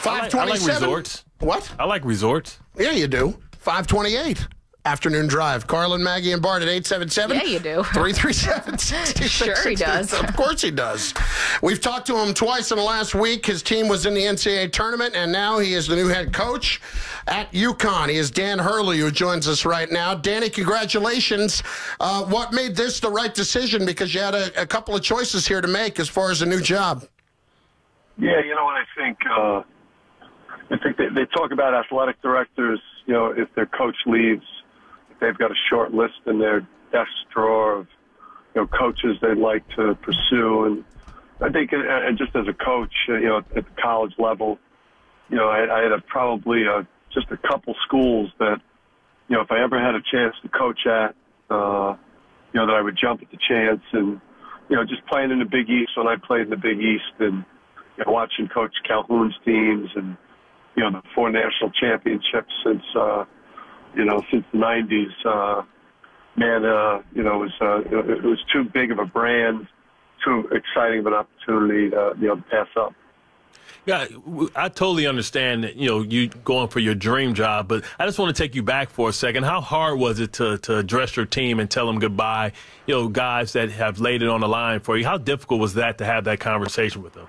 527. I like resorts. What? I like resorts. Yeah, you do. 528. Afternoon drive. Carlin, Maggie, and Bart at 877. Yeah, you do. 337-6666. Sure he does. Of course he does. We've talked to him twice in the last week. His team was in the NCAA tournament, and now he is the new head coach at UConn. He is Dan Hurley, who joins us right now. Danny, congratulations. What made this the right decision? Because you had a couple of choices here to make as far as a new job. Yeah, you know what I think? They talk about athletic directors, you know, if their coach leaves, they've got a short list in their desk drawer of, you know, coaches they'd like to pursue. And I think, and just as a coach, you know, at the college level, you know, I had probably just a couple schools that, you know, if I ever had a chance to coach at, you know, that I would jump at the chance. And, you know, just playing in the Big East when I played in the Big East, and, you know, watching Coach Calhoun's teams, and, you know, the 4 national championships since the 90s, you know, it was too big of a brand, too exciting of an opportunity to, you know, to pass up. Yeah, I totally understand that, you know, you going for your dream job, but I just want to take you back for a second. How hard was it to address your team and tell them goodbye, you know, guys that have laid it on the line for you? How difficult was that to have that conversation with them?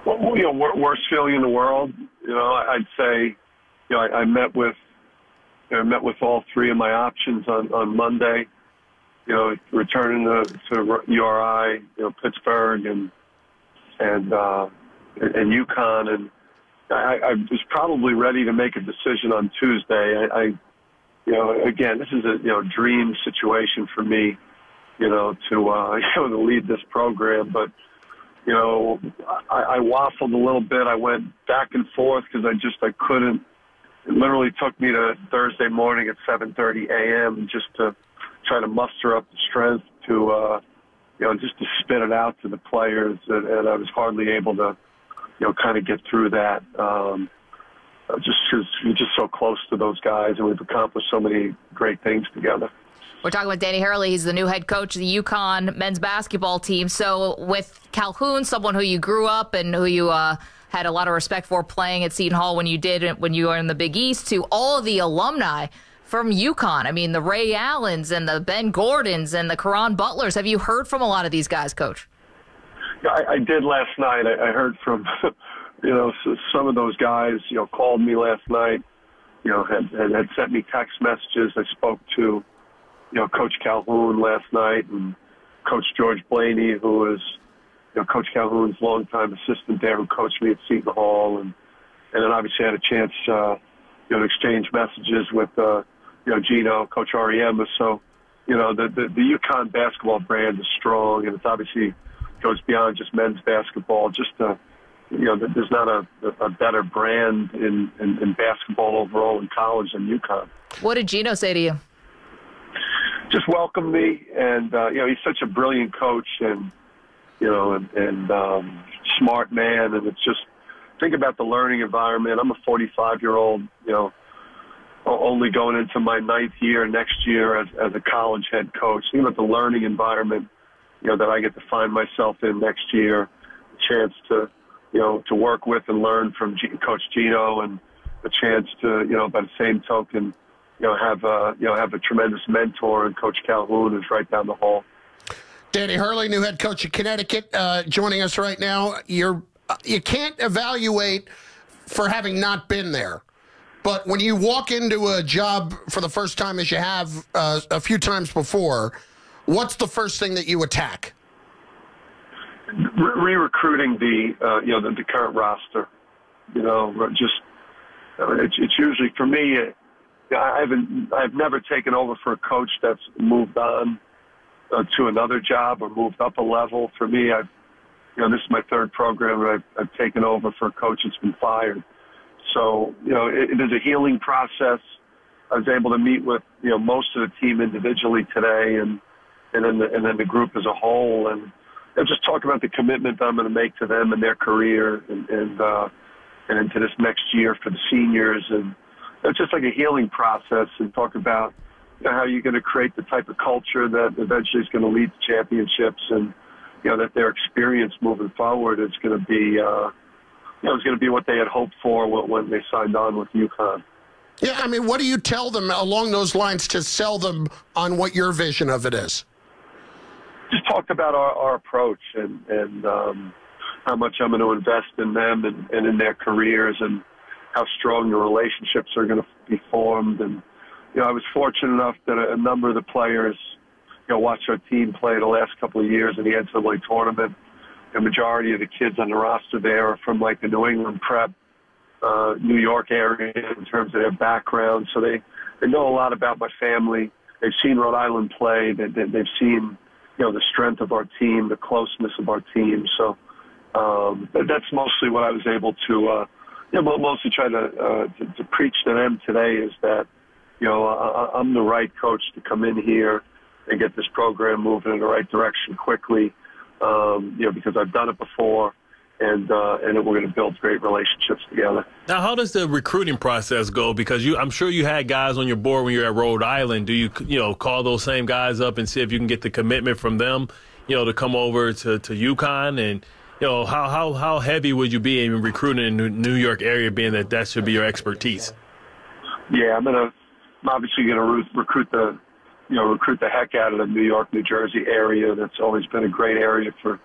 Well, you know, worst feeling in the world. You know, I'd say, you know, I met with all 3 of my options on Monday. You know, returning to URI, you know, Pittsburgh and UConn, and I was probably ready to make a decision on Tuesday. You know, again, this is a, you know, dream situation for me, you know, to lead this program, but. You know, I waffled a little bit. I went back and forth because I couldn't. It literally took me to Thursday morning at 7:30 a.m. just to try to muster up the strength to, you know, just to spit it out to the players, and I was hardly able to, you know, kind of get through that. Just because you're just so close to those guys, and we've accomplished so many great things together. We're talking with Danny Hurley. He's the new head coach of the UConn men's basketball team. So with Calhoun, someone who you grew up and who you had a lot of respect for playing at Seton Hall when you were in the Big East, to all of the alumni from UConn. I mean, the Ray Allens and the Ben Gordons and the Caron Butlers. Have you heard from a lot of these guys, Coach? Yeah, I did last night. I heard from, you know, some of those guys, you know, called me last night, you know, had sent me text messages. I spoke to, you know, Coach Calhoun last night, and Coach George Blaney, who is, you know, Coach Calhoun's longtime assistant there, who coached me at Seton Hall, and then obviously had a chance, you know, to exchange messages with, you know, Gino, Coach Ariema. So, you know, the UConn basketball brand is strong, and it's obviously goes beyond just men's basketball. Just, you know, there's not a better brand in basketball overall in college than UConn. What did Gino say to you? Just welcomed me, and you know, he's such a brilliant coach, and you know, and smart man, and it's just think about the learning environment. I'm a 45-year-old, you know, only going into my 9th year next year as a college head coach. Think about the learning environment, you know, that I get to find myself in next year. A chance to, you know, to work with and learn from Coach Gino, and a chance to, you know, by the same token, you know, have a tremendous mentor in Coach Calhoun, who's right down the hall. Danny Hurley, new head coach of Connecticut, joining us right now. You can't evaluate for having not been there, but when you walk into a job for the first time, as you have a few times before, what's the first thing that you attack? Re-recruiting the current roster. You know, just it's usually for me. I've never taken over for a coach that's moved on to another job or moved up a level. For me, this is my 3rd program where I've taken over for a coach that's been fired. So, you know, it is a healing process. I was able to meet with, you know, most of the team individually today, and then the group as a whole, and just talk about the commitment that I'm going to make to them and their career, and into this next year for the seniors, and it's just like a healing process, and talk about, you know, how you're going to create the type of culture that eventually is going to lead to championships, and, you know, that their experience moving forward is going to be, it was going to be what they had hoped for when they signed on with UConn. Yeah, I mean, what do you tell them along those lines to sell them on what your vision of it is? Just talked about our approach and how much I'm going to invest in them and in their careers and how strong the relationships are going to be formed. And, I was fortunate enough that a number of the players, watched our team play the last couple of years in the NCAA tournament. The majority of the kids on the roster there are from like the New England prep, New York area in terms of their background. So they know a lot about my family. They've seen Rhode Island play. They've seen, the strength of our team, the closeness of our team. So that's mostly what I was able to, mostly try to preach to them today is that, I'm the right coach to come in here and get this program moving in the right direction quickly, because I've done it before. And we're going to build great relationships together. Now, how does the recruiting process go? Because I'm sure you had guys on your board when you were at Rhode Island. Do you call those same guys up and see if you can get the commitment from them, to come over to UConn? And how heavy would you be in recruiting in the New York area, being that should be your expertise? Yeah, I'm obviously going to recruit the heck out of the New York, New Jersey area. That's always been a great area for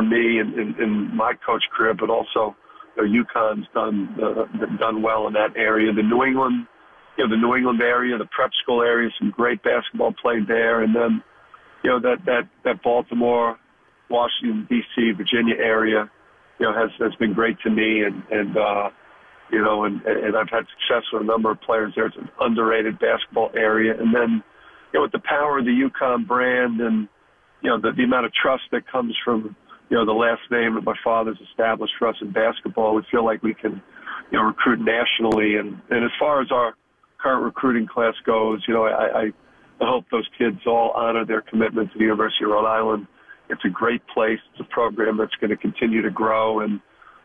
me and my coach career, but also, UConn's done well in that area. The New England area, the prep school area, some great basketball played there, and then, that Baltimore, Washington D.C., Virginia area, has been great to me, and I've had success with a number of players there. It's an underrated basketball area, and then, with the power of the UConn brand and the amount of trust that comes from, the last name that my father's established for us in basketball, we feel like we can, recruit nationally. And as far as our current recruiting class goes, I hope those kids all honor their commitment to the University of Rhode Island. It's a great place. It's a program that's going to continue to grow. And,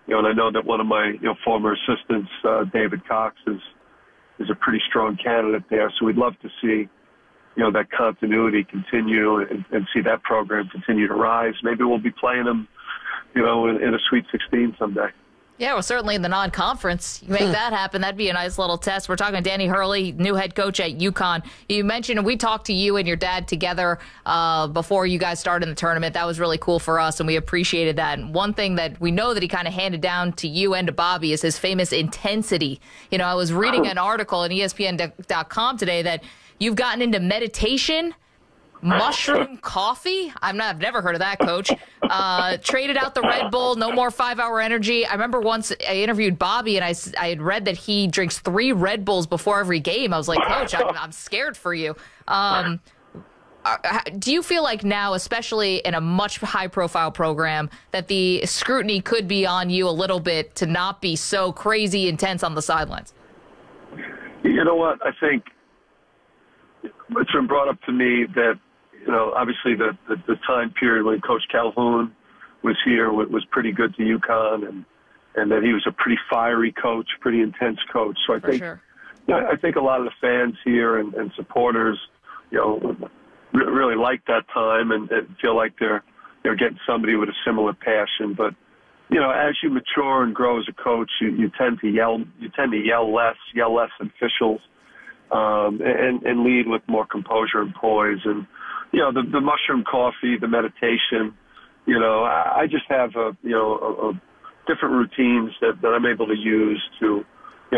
and I know that one of my, former assistants, David Cox, is a pretty strong candidate there. So we'd love to see, that continuity continue and see that program continue to rise. Maybe we'll be playing them, in a Sweet 16 someday. Yeah, well, certainly in the non-conference. You make that happen, that'd be a nice little test. We're talking to Danny Hurley, new head coach at UConn. You mentioned we talked to you and your dad together before you guys started in the tournament. That was really cool for us, and we appreciated that. And one thing that we know that he kind of handed down to you and to Bobby is his famous intensity. I was reading an article on ESPN.com today that you've gotten into meditation, mushroom coffee. I've never heard of that, Coach. Traded out the Red Bull, no more 5-hour energy. I remember once I interviewed Bobby, and I had read that he drinks 3 Red Bulls before every game. I was like, Coach, I'm scared for you. Do you feel like now, especially in a much high-profile program, that the scrutiny could be on you a little bit to not be so crazy intense on the sidelines? You know what? I think it's been brought up to me that, obviously the time period when Coach Calhoun was here was pretty good to UConn, and that he was a pretty fiery coach, pretty intense coach. So I think a lot of the fans here and supporters, really like that time and feel like they're getting somebody with a similar passion. But as you mature and grow as a coach, you tend to yell less at officials, and lead with more composure and poise. And the mushroom coffee, the meditation, I just have a different routines that I'm able to use to,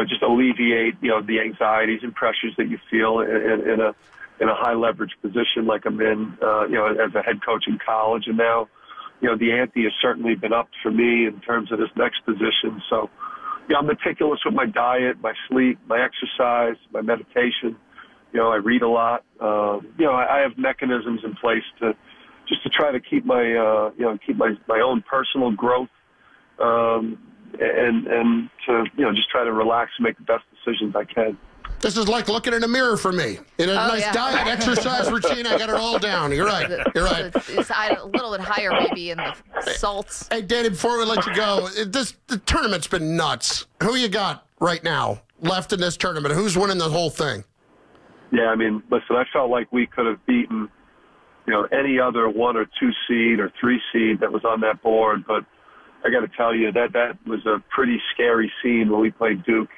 just alleviate, the anxieties and pressures that you feel in a high leverage position like I'm in, as a head coach in college. And now, the ante has certainly been upped for me in terms of this next position. So, I'm meticulous with my diet, my sleep, my exercise, my meditation. I read a lot. I have mechanisms in place to try to keep my own personal growth, and to, just try to relax and make the best decisions I can. This is like looking in a mirror for me. In a nice diet, exercise routine, I got it all down. You're right. It's a little bit higher maybe in the salts. Hey, Danny, before we let you go, the tournament's been nuts. Who you got right now left in this tournament? Who's winning the whole thing? Yeah, listen, I felt like we could have beaten, any other 1 or 2 seed or 3 seed that was on that board. But I got to tell you that was a pretty scary scene when we played Duke,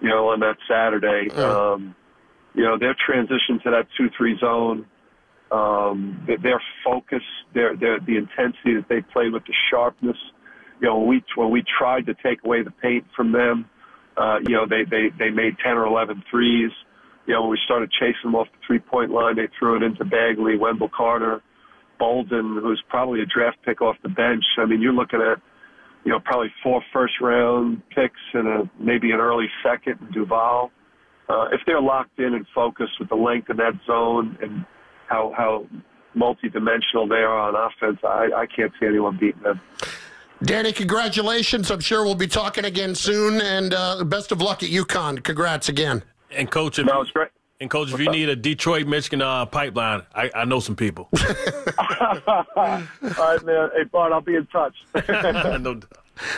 on that Saturday. Their transition to that 2-3 zone, their focus, the intensity that they play with, the sharpness. When we tried to take away the paint from them, they made 10 or 11 threes. When we started chasing them off the three-point line, they threw it into Bagley, Wendell Carter, Bolden, who's probably a draft pick off the bench. I mean, you're looking at, probably 4 first-round picks and maybe an early second in Duval. If they're locked in and focused with the length of that zone and how multidimensional they are on offense, I can't see anyone beating them. Danny, congratulations. I'm sure we'll be talking again soon, and best of luck at UConn. Congrats again. And Coach, it's great. And Coach, if you need a Detroit, Michigan pipeline, I know some people. All right, man. Hey, Bart, I'll be in touch. No.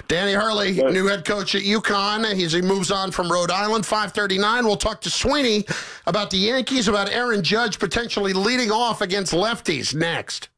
Danny Hurley, new head coach at UConn. He moves on from Rhode Island, 5:39. We'll talk to Sweeney about the Yankees, about Aaron Judge potentially leading off against lefties next.